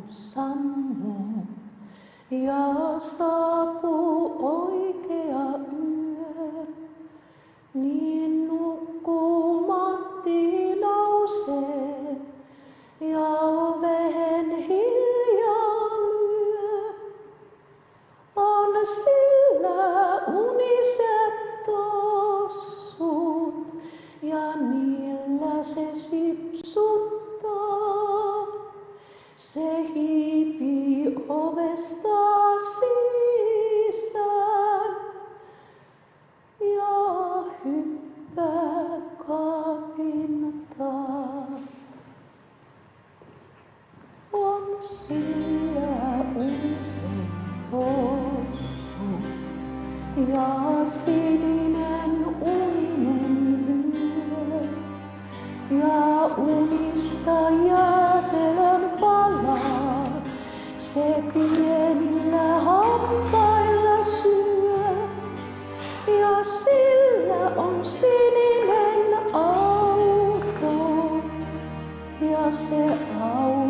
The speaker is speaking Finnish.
sammuu ja saapuu oikea yö. Niin nukkuu Matti nousee ja oveen hiljaa lyö. On sillä uniset tossut ja niillä se sipsuttaa. Se hiipii ovesta sisään ja hyppää kaapin taa. On sillä uniset tossut ja sininen uninen vyö. Ja unista jäätelön palat se pienillä hampailla syö. Ja sillä on sininen auto ja se auto